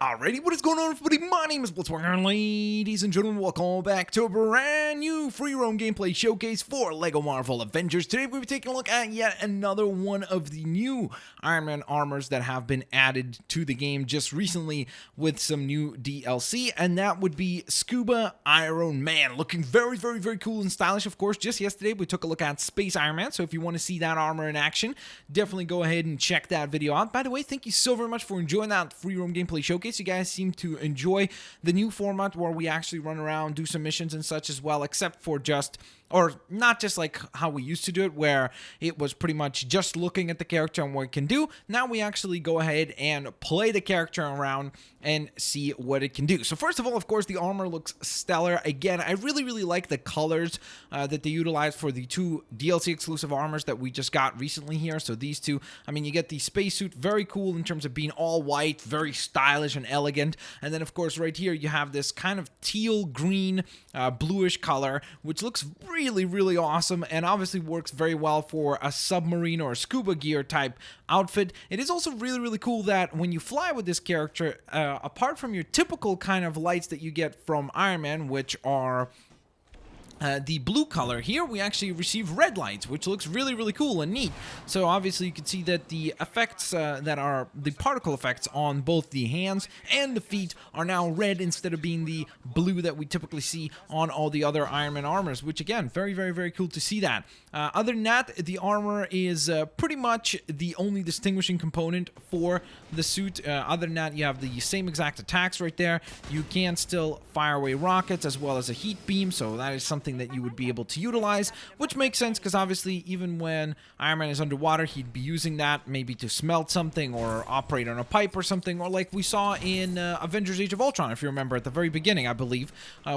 Alrighty, what is going on, everybody? My name is Blitzwinger, and ladies and gentlemen, welcome back to a brand new free roam gameplay showcase for LEGO Marvel Avengers. Today we'll be taking a look at yet another one of the new Iron Man armors that have been added to the game just recently with some new DLC, and that would be Scuba Iron Man. Looking very, very, very cool and stylish, of course. Just yesterday we took a look at Space Iron Man, so if you want to see that armor in action, definitely go ahead and check that video out. By the way, thank you so very much for enjoying that free roam gameplay showcase. You guys seem to enjoy the new format where we actually run around, do some missions and such as well, except for just, or not just like how we used to do it, where it was pretty much just looking at the character and what it can do. Now we actually go ahead and play the character around and see what it can do. So first of all, of course, the armor looks stellar. Again, I really, really like the colors that they utilize for the two DLC exclusive armors that we just got recently here. So these two, I mean, you get the spacesuit, very cool in terms of being all white, very stylish and elegant. And then, of course, right here, you have this kind of teal green, bluish color, which looks really, really awesome and obviously works very well for a submarine or a scuba gear type outfit. It is also really, really cool that when you fly with this character, apart from your typical kind of lights that you get from Iron Man, which are the blue color, here we actually receive red lights, which looks really, really cool and neat. So obviously you can see that the effects that are the particle effects on both the hands and the feet are now red instead of being the blue that we typically see on all the other Iron Man armors, which again, very, very, very cool to see that. Other than that, the armor is pretty much the only distinguishing component for the suit. Other than that, you have the same exact attacks right there. You can still fire away rockets as well as a heat beam, so that is something that you would be able to utilize, which makes sense because obviously even when Iron Man is underwater, he'd be using that maybe to smelt something or operate on a pipe or something, or like we saw in Avengers Age of Ultron, if you remember at the very beginning, I believe,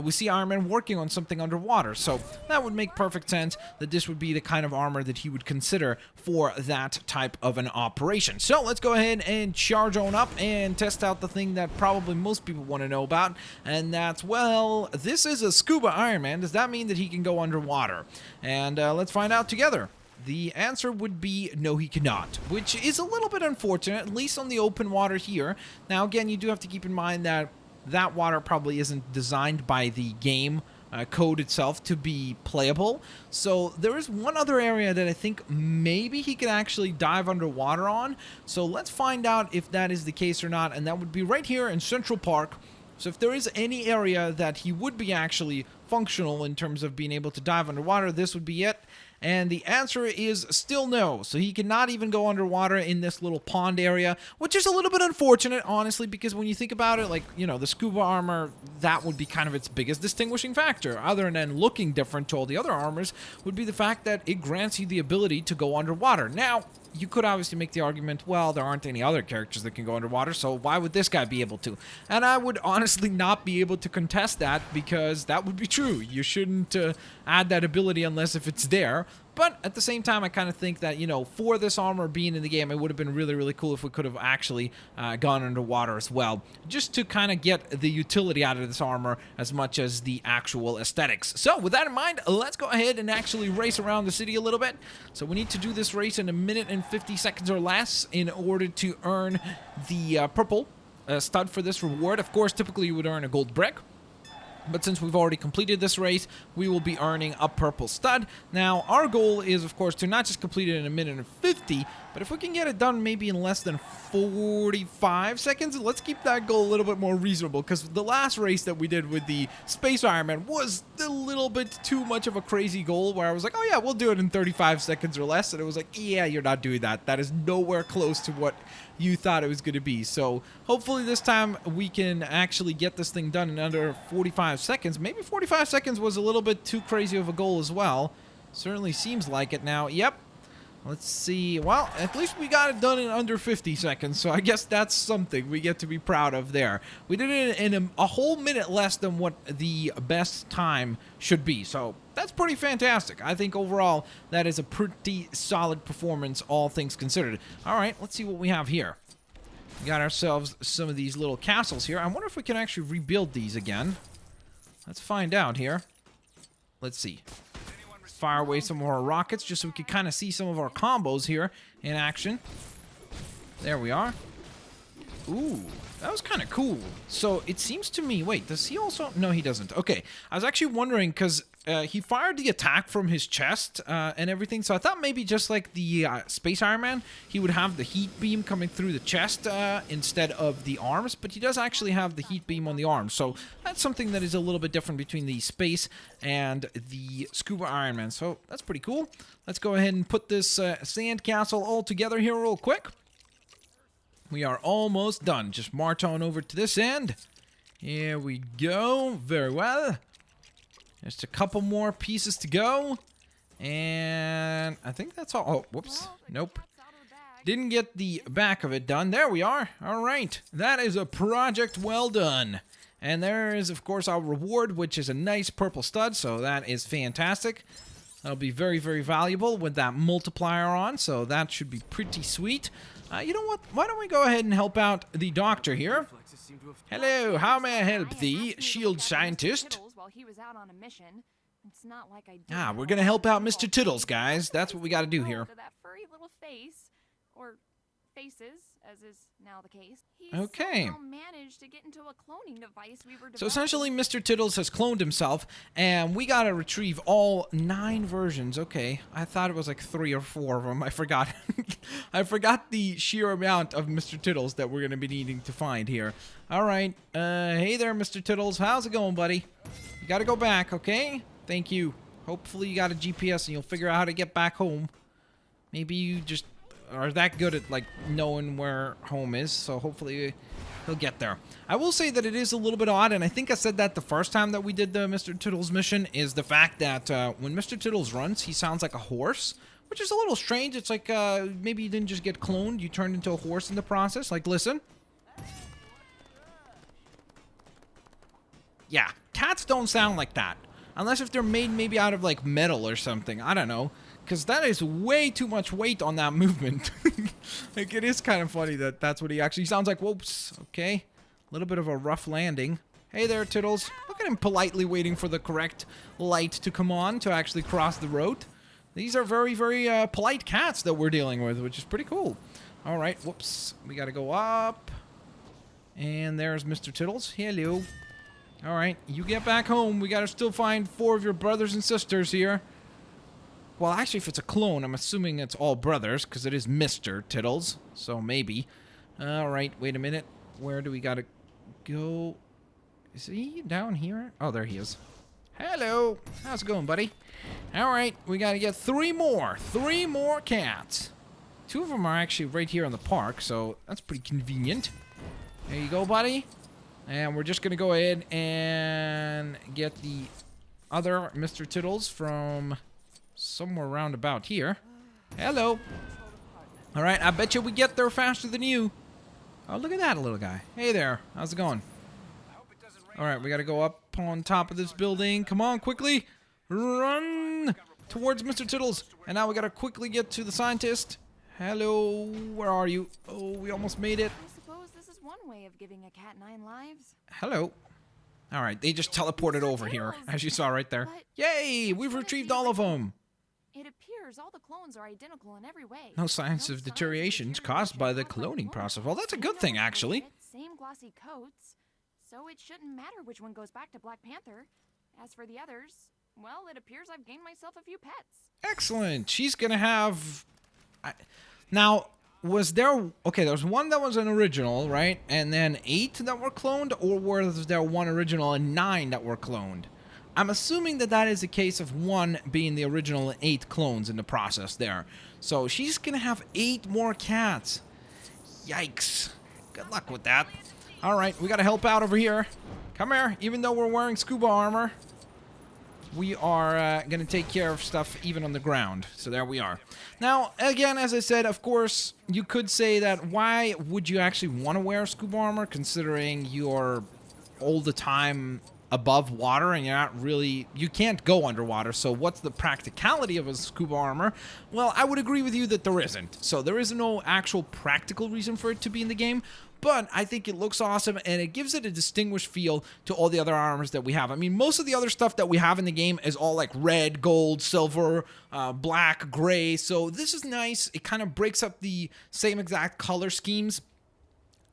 we see Iron Man working on something underwater. So that would make perfect sense that this would be the kind of armor that he would consider for that type of an operation. So let's go ahead and charge on up and test out the thing that probably most people want to know about, and that's, well, this is a Scuba Iron Man. Does that mean that he can go underwater? And let's find out together. The answer would be no, he cannot, which is a little bit unfortunate, at least on the open water here. Now, again, you do have to keep in mind that that water probably isn't designed by the game code itself to be playable. So there is one other area that I think maybe he could actually dive underwater on. So let's find out if that is the case or not, and that would be right here in Central Park. So if there is any area that he would be actually functional in terms of being able to dive underwater, this would be it. And the answer is still no. So he cannot even go underwater in this little pond area, which is a little bit unfortunate, honestly, because when you think about it, like, you know, the scuba armor, that would be kind of its biggest distinguishing factor, other than looking different to all the other armors, would be the fact that it grants you the ability to go underwater. Now, you could obviously make the argument, well, there aren't any other characters that can go underwater, so why would this guy be able to? And I would honestly not be able to contest that, because that would be true. You shouldn't add that ability unless if it's there. But at the same time, I kind of think that, you know, for this armor being in the game, it would have been really, really cool if we could have actually gone underwater as well, just to kind of get the utility out of this armor as much as the actual aesthetics. So with that in mind, let's go ahead and actually race around the city a little bit. So we need to do this race in 1 minute and 50 seconds or less in order to earn the purple stud for this reward. Of course, typically you would earn a gold brick, but since we've already completed this race, we will be earning a purple stud. Now, our goal is, of course, to not just complete it in 1 minute and 50, but if we can get it done maybe in less than 45 seconds, let's keep that goal a little bit more reasonable, because the last race that we did with the Space Iron Man was a little bit too much of a crazy goal, where I was like, oh yeah, we'll do it in 35 seconds or less, and it was like, yeah, you're not doing that. That is nowhere close to what you thought it was going to be. So hopefully this time we can actually get this thing done in under 45 seconds. Maybe 45 seconds was a little bit too crazy of a goal as well. Certainly seems like it now. Yep. Let's see. Well, at least we got it done in under 50 seconds, so I guess that's something we get to be proud of there. We did it in a whole minute less than what the best time should be, so that's pretty fantastic. I think overall that is a pretty solid performance, all things considered. All right, let's see what we have here. We got ourselves some of these little castles here. I wonder if we can actually rebuild these again. Let's find out here. Let's see. Fire away some of our rockets just so we can kind of see some of our combos here in action. There we are. Ooh, That was kind of cool. So it seems to me, wait, does he also? No, he doesn't. Okay, I was actually wondering because he fired the attack from his chest and everything. So I thought maybe just like the Space Iron Man, he would have the heat beam coming through the chest instead of the arms. But he does actually have the heat beam on the arms. So that's something that is a little bit different between the Space and the Scuba Iron Man. So that's pretty cool. Let's go ahead and put this sand castle all together here real quick. We are almost done. Just march on over to this end. Here we go. Very well. Just a couple more pieces to go. And I think that's all. Oh, whoops. Nope. Didn't get the back of it done. There we are. All right. That is a project well done. And there is, of course, our reward, which is a nice purple stud. So that is fantastic. That'll be very, very valuable with that multiplier on. So that should be pretty sweet. You know what? Why don't we go ahead and help out the doctor here? Hello, how may I help thee, shield scientist? We're gonna help out Mr. Tittles, guys. That's what we gotta do here. That furry little face, or faces, as is now the case. Okay. Managed to get into a cloning device we were so essentially, Mr. Tittles has cloned himself, and we gotta retrieve all 9 versions. Okay, I thought it was like 3 or 4 of them. I forgot. I forgot the sheer amount of Mr. Tittles that we're gonna be needing to find here. All right. Hey there, Mr. Tittles. How's it going, buddy? You gotta go back, okay? Thank you. Hopefully you got a GPS and you'll figure out how to get back home. Maybe you just are that good at, like, knowing where home is, so hopefully he'll get there. I will say that it is a little bit odd, and I think I said that the first time that we did the Mr. Tittles mission, is the fact that when Mr. Tittles runs, he sounds like a horse, which is a little strange. It's like maybe you didn't just get cloned, you turned into a horse in the process. Like, listen. Yeah, cats don't sound like that. Unless if they're made maybe out of, like, metal or something. I don't know. Because that is way too much weight on that movement. Like, it is kind of funny that that's what he actually sounds like. Whoops. Okay. A little bit of a rough landing. Hey there, Tittles. Look at him politely waiting for the correct light to come on to actually cross the road. These are very, very polite cats that we're dealing with, which is pretty cool. All right. Whoops. We got to go up. And there's Mr. Tittles. Hello. All right, you get back home. We gotta still find 4 of your brothers and sisters here. Well, actually, if it's a clone, I'm assuming it's all brothers, because it is Mr. Tittles, so maybe. All right, wait a minute. Where do we gotta go? Is he down here? Oh, there he is. Hello. How's it going, buddy? All right, we gotta get 3 more. 3 more cats. 2 of them are actually right here in the park, so that's pretty convenient. There you go, buddy. And we're just going to go ahead and get the other Mr. Tittles from somewhere around about here. Hello. All right, I bet you we get there faster than you. Oh, look at that little guy. Hey there. How's it going? All right, we got to go up on top of this building. Come on, quickly. Run towards Mr. Tittles. And now we got to quickly get to the scientist. Hello. Where are you? Oh, we almost made it. One way of giving a cat 9 lives. Hello. All right, they just teleported over here, as you saw right there. Yay, we've retrieved all of them. It appears all the clones are identical in every way. No signs of deteriorations caused by the cloning process. Well, that's a good thing, actually. Same glossy coats, so it shouldn't matter which one goes back to Black Panther. As for the others, well, it appears I've gained myself a few pets. Excellent. She's gonna have... Now... Was there... Okay, there was 1 that was an original, right? And then 8 that were cloned? Or was there 1 original and 9 that were cloned? I'm assuming that that is a case of 1 being the original and 8 clones in the process there. So she's gonna have 8 more cats. Yikes. Good luck with that. Alright, we gotta help out over here. Come here. Even though we're wearing scuba armor, we are going to take care of stuff even on the ground. So there we are. Now, again, as I said, of course, you could say that why would you actually want to wear scuba armor considering you're all the time above water and you're not really... You can't go underwater, so what's the practicality of a scuba armor? Well, I would agree with you that there isn't. So there is no actual practical reason for it to be in the game. But I think it looks awesome, and it gives it a distinguished feel to all the other armors that we have. I mean, most of the other stuff that we have in the game is all like red, gold, silver, black, gray. So this is nice. It kind of breaks up the same exact color schemes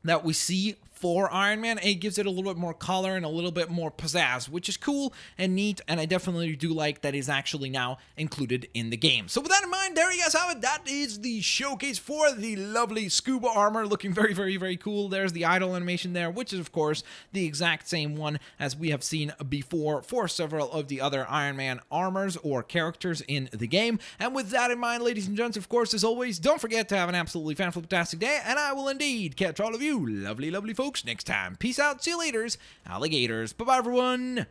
that we see for Iron Man, and it gives it a little bit more color and a little bit more pizzazz, which is cool and neat, and I definitely do like that is actually now included in the game. So with that in mind, there you guys have it. That is the showcase for the lovely Scuba armor, looking very, very, very cool. There's the idle animation there, which is of course the exact same one as we have seen before for several of the other Iron Man armors or characters in the game. And with that in mind, ladies and gents, of course, as always, don't forget to have an absolutely fantastic day, and I will indeed catch all of you lovely, lovely folks next time. Peace out, see you laters, alligators. Bye-bye, everyone.